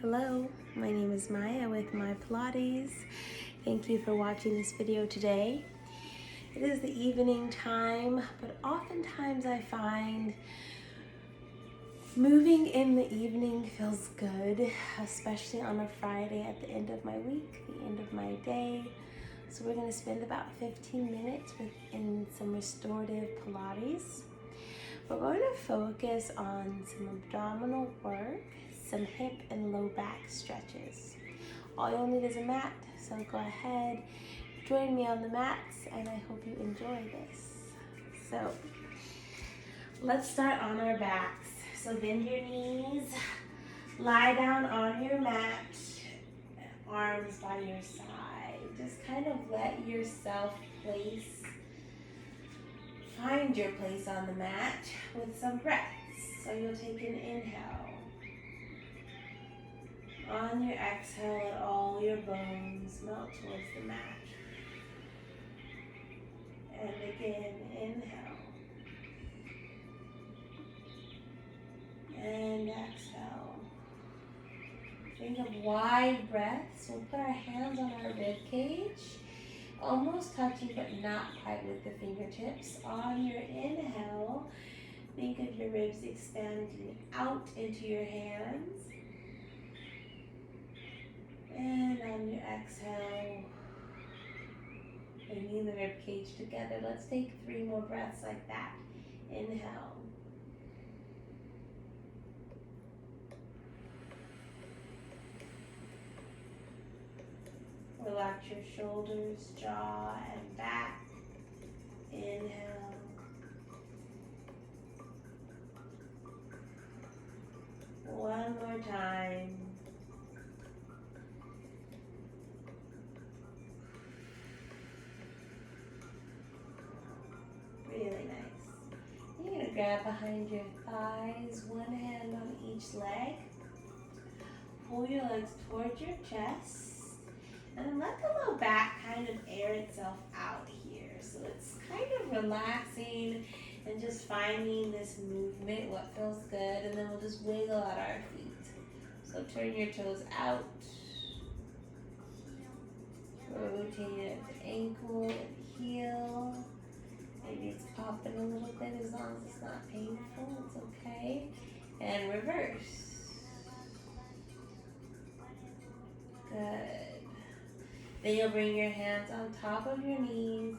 Hello, my name is Maya with Mai Pilates. Thank you for watching this video today. It is the evening time, but oftentimes I find moving in the evening feels good, especially on a Friday at the end of my week, the end of my day. So we're going to spend about 15 minutes in some restorative Pilates. We're going to focus on some abdominal work, some hip and low back stretches. All you'll need is a mat, so go ahead, join me on the mats, and I hope you enjoy this. So let's start on our backs. So bend your knees, lie down on your mat, arms by your side. Just kind of let yourself find your place on the mat with some breaths. So you'll take an inhale. On your exhale, let all your bones melt towards the mat. And again, inhale. And exhale. Think of wide breaths. We'll put our hands on our rib cage, almost touching but not quite with the fingertips. On your inhale, think of your ribs expanding out into your hands. And on your exhale, bringing the rib cage together. Let's take 3 more breaths like that. Inhale. Relax your shoulders, jaw, and back. Inhale. One more time. Really nice. You're going to grab behind your thighs, one hand on each leg. Pull your legs towards your chest. And let the low back kind of air itself out here. So it's kind of relaxing and just finding this movement, what feels good. And then we'll just wiggle at our feet. So turn your toes out. Rotate at the ankle and heel. Maybe it's popping a little bit, as long as it's not painful, it's okay. And reverse. Good. Then you'll bring your hands on top of your knees,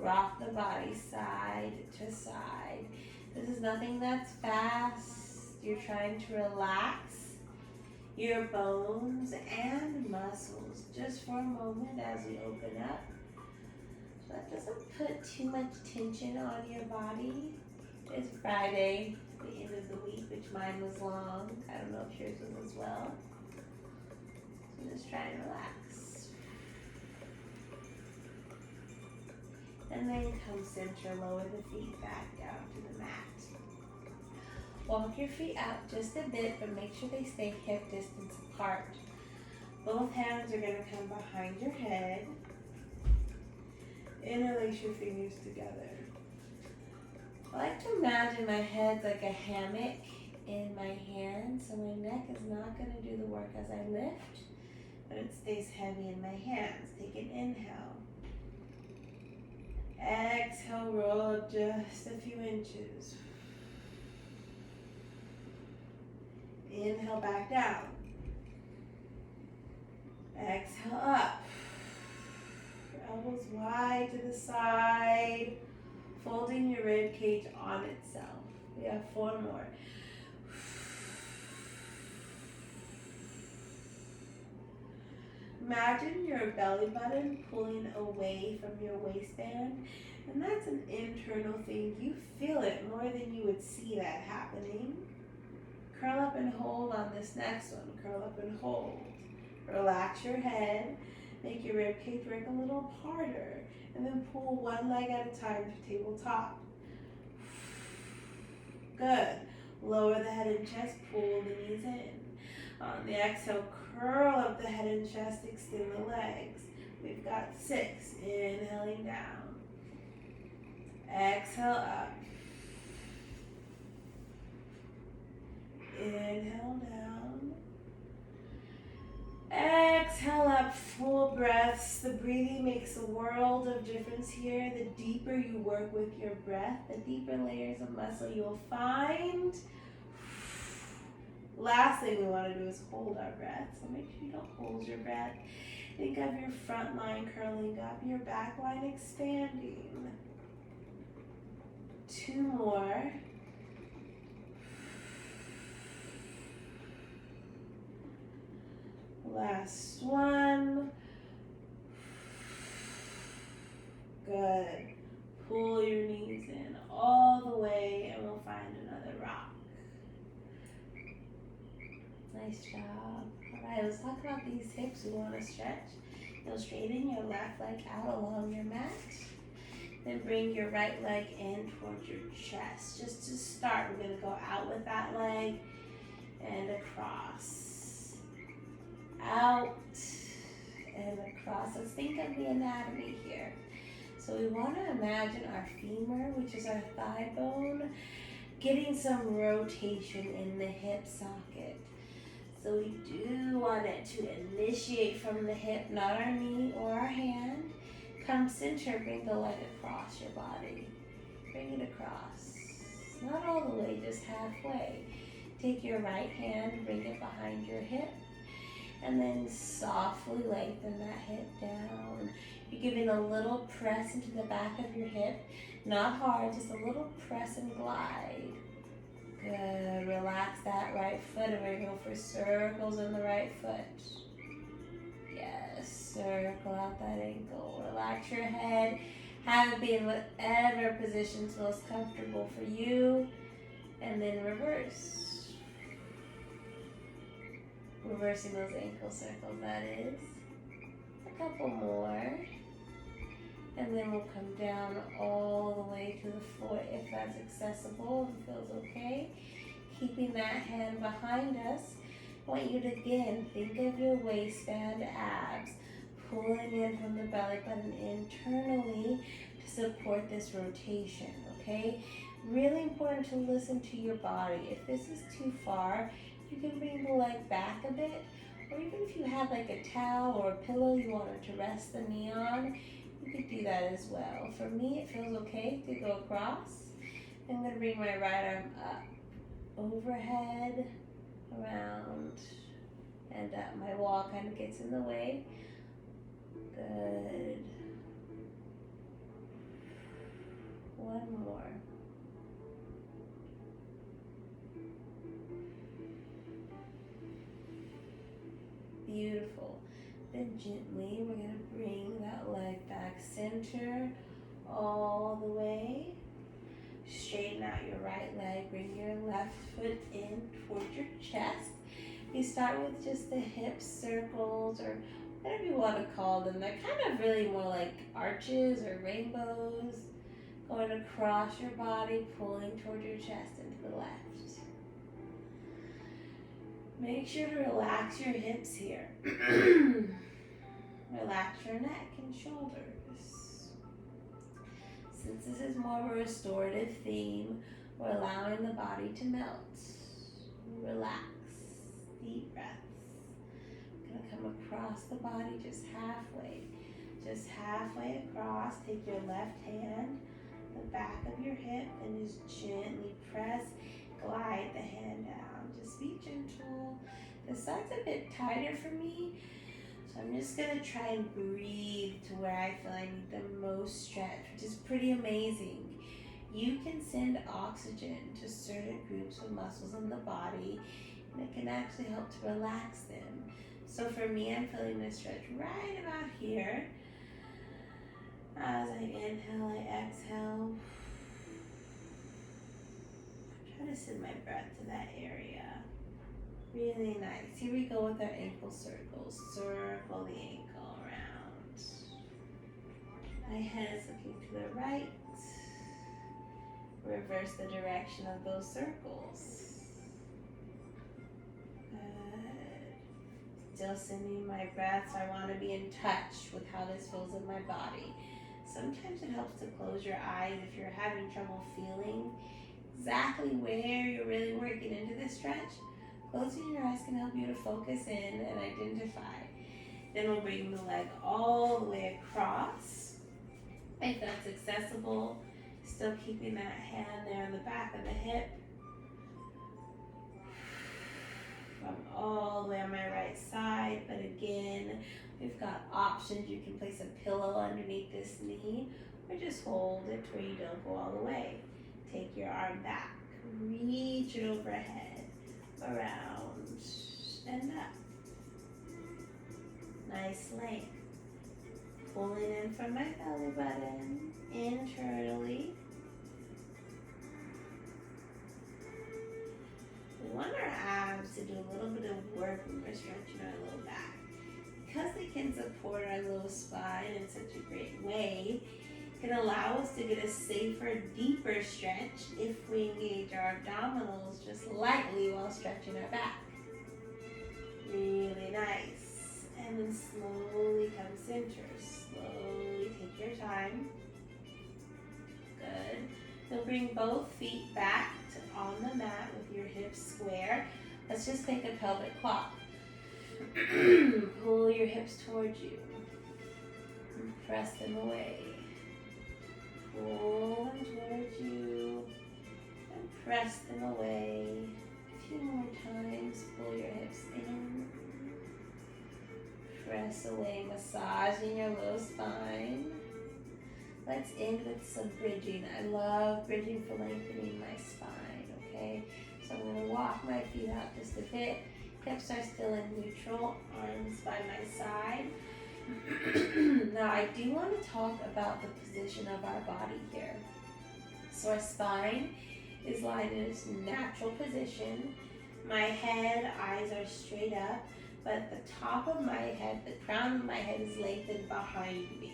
rock the body side to side. This is nothing that's fast. You're trying to relax your bones and muscles just for a moment as we open up. That doesn't put too much tension on your body. It's Friday, the end of the week, which mine was long. I don't know if yours was as well. So just try and relax. And then come center, lower the feet back down to the mat. Walk your feet out just a bit, but make sure they stay hip distance apart. Both hands are going to come behind your head. Interlace your fingers together. I like to imagine my head's like a hammock in my hands, so my neck is not going to do the work as I lift, but it stays heavy in my hands. Take an inhale. Exhale, roll up just a few inches. Inhale, back down. Exhale, up. Elbows wide to the side, folding your rib cage on itself. We have 4 more. Imagine your belly button pulling away from your waistband, and that's an internal thing. You feel it more than you would see that happening. Curl up and hold on this next one. Curl up and hold. Relax your head. Make your rib cage work a little harder, and then pull one leg at a time to tabletop. Good. Lower the head and chest, pull the knees in. On the exhale, curl up the head and chest, extend the legs. We've got 6. Inhaling down. Exhale up. Inhale down. exhale up, full breaths. The breathing makes a world of difference here. The deeper you work with your breath, the deeper layers of muscle you'll find. Last thing we want to do is hold our breath. So make sure you don't hold your breath. Think of your front line curling up, your back line expanding. 2 more. Last one. Good. Pull your knees in all the way and we'll find another rock. Nice job. All right, let's talk about these hips we want to stretch. You'll straighten your left leg out along your mat. Then bring your right leg in towards your chest. Just to start, we're going to go out with that leg and across. Out and across. Let's think of the anatomy here. So we want to imagine our femur, which is our thigh bone, getting some rotation in the hip socket. So we do want it to initiate from the hip, not our knee or our hand. Come center, bring the leg across your body. Bring it across. Not all the way, just halfway. Take your right hand, bring it behind your hip, and then softly lengthen that hip down. You're giving a little press into the back of your hip. Not hard, just a little press and glide. Good. Relax that right foot, and we're going to go for circles in the right foot. Yes, circle out that ankle. Relax your head. Have it be in whatever position's most comfortable for you. And then reverse. Reversing those ankle circles, that is. A couple more. And then we'll come down all the way to the foot if that's accessible and feels okay. Keeping that hand behind us. I want you to, again, think of your waistband, abs, pulling in from the belly button internally to support this rotation, okay? Really important to listen to your body. If this is too far, you can bring the leg back a bit, or even if you have like a towel or a pillow you wanted to rest the knee on, you could do that as well. For me, it feels okay to go across. I'm going to bring my right arm up, overhead, around, and up. My wall kind of gets in the way. Good. One more. Beautiful. Then gently, we're going to bring that leg back center all the way. Straighten out your right leg. Bring your left foot in towards your chest. You start with just the hip circles or whatever you want to call them. They're kind of really more like arches or rainbows. Going across your body, pulling toward your chest and to the left. Make sure to relax your hips here. Relax your neck and shoulders. Since this is more of a restorative theme, we're allowing the body to melt. Relax. Deep breaths. Gonna come across the body just halfway. Just halfway across. Take your left hand, the back of your hip, and just gently press, glide the hand down. Just be gentle. This side's a bit tighter for me, so I'm just gonna try and breathe to where I feel I need the most stretch, which is pretty amazing. You can send oxygen to certain groups of muscles in the body, and it can actually help to relax them. So for me, I'm feeling this stretch right about here. As I inhale, I exhale. Try to send my breath to that area. Really nice. Here we go with our ankle circles. Circle the ankle around. My head is looking to the right. Reverse the direction of those circles. Good. Still sending my breath, so I want to be in touch with how this feels in my body. Sometimes it helps to close your eyes if you're having trouble feeling exactly where you're really working into this stretch. Closing your eyes can help you to focus in and identify. Then we'll bring the leg all the way across. If that's accessible, still keeping that hand there on the back of the hip. From all the way on my right side, but again, we've got options. You can place a pillow underneath this knee, or just hold it where you don't go all the way. Take your arm back, reach it overhead, around, and up. Nice length. Pulling in from my belly button, internally. We want our abs to do a little bit of work when we're stretching our low back. Because they can support our low spine in such a great way, it can allow us to get a safer, deeper stretch if we engage our abdominals just lightly while stretching our back. Really nice. And then slowly come center. Slowly take your time. Good. Then bring both feet back to on the mat with your hips square. Let's just take a pelvic clock. Pull your hips towards you. And press them away. Pull them towards you. And press them away. A few more times. Pull your hips in. Press away, massaging your low spine. Let's end with some bridging. I love bridging for lengthening my spine, okay? So I'm going to walk my feet out just a bit. Hips are still in neutral, arms by my side. Now I do want to talk about the position of our body here. So our spine is lying in its natural position. My head, eyes are straight up. But the top of my head, the crown of my head is lengthened behind me.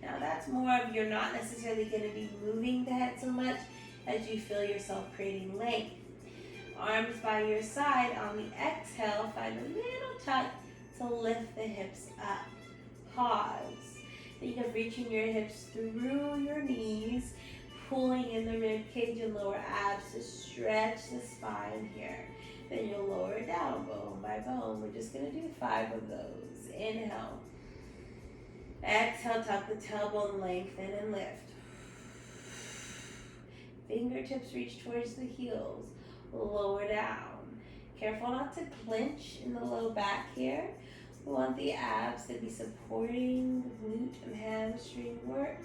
Now that's more of, you're not necessarily going to be moving the head so much as you feel yourself creating length. Arms by your side. On the exhale, find a little tuck to lift the hips up. Pause. Think of reaching your hips through your knees, pulling in the rib cage and lower abs to stretch the spine here. Then you'll lower it down, bone by bone. We're just going to do 5 of those. Inhale. Exhale, tuck the tailbone, lengthen and lift. Fingertips reach towards the heels. Lower down. Careful not to clench in the low back here. We want the abs to be supporting the glute and hamstring work.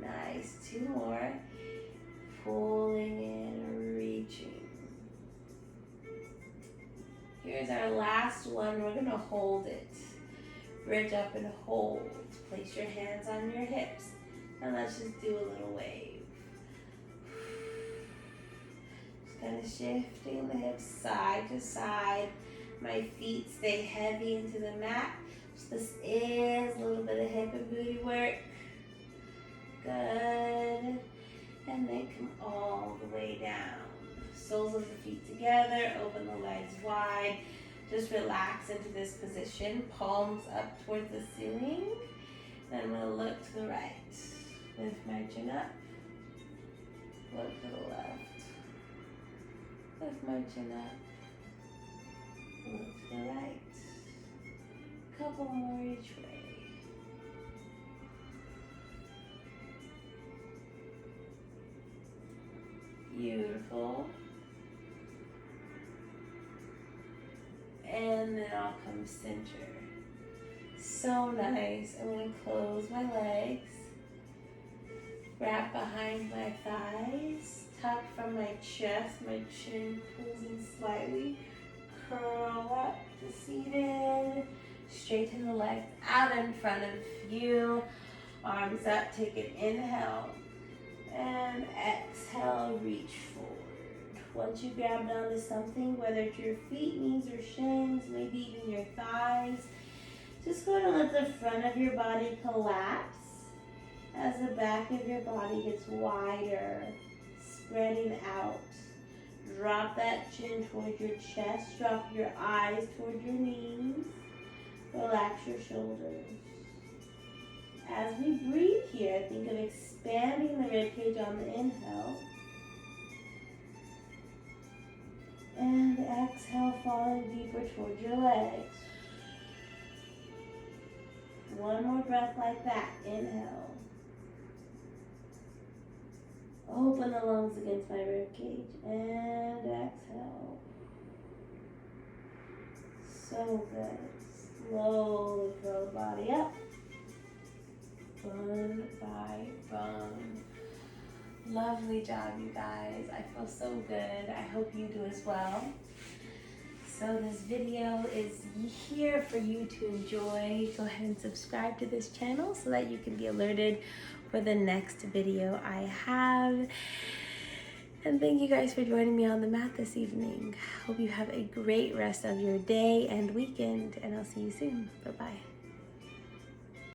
Nice. 2 more. Pulling in, reaching. Here's our last one. We're going to hold it. Bridge up and hold. Place your hands on your hips. And let's just do a little wave. Just kind of shifting the hips side to side. My feet stay heavy into the mat. So this is a little bit of hip and booty work. Good. And then come all the way down. Soles of the feet together. Open the legs wide. Just relax into this position. Palms up towards the ceiling. Then I'm going to look to the right. Lift my chin up. Look to the left. Lift my chin up. Look to the right. Couple more each way. Beautiful. And then I'll come center. So nice. I'm going to close my legs. Wrap behind my thighs. Tuck from my chest. My chin pulls in slightly. Curl up to seated. Straighten the legs out in front of you. Arms up. Take an inhale. And exhale, reach forward. Once you grab onto something, whether it's your feet, knees, or shins, maybe even your thighs, just go to let the front of your body collapse as the back of your body gets wider, spreading out. Drop that chin towards your chest. Drop your eyes towards your knees. Relax your shoulders. As we breathe here, think of expanding the ribcage on the inhale. And exhale, falling deeper towards your legs. One more breath like that. Inhale. Open the lungs against my rib cage. And exhale. So good. Slowly curl the body up. Bone by bone. Lovely job, you guys. I feel so good. I hope you do as well. So this video is here for you to enjoy. Go ahead and subscribe to this channel so that you can be alerted for the next video I have. And thank you guys for joining me on the mat this evening. Hope you have a great rest of your day and weekend, and I'll see you soon. Bye-bye.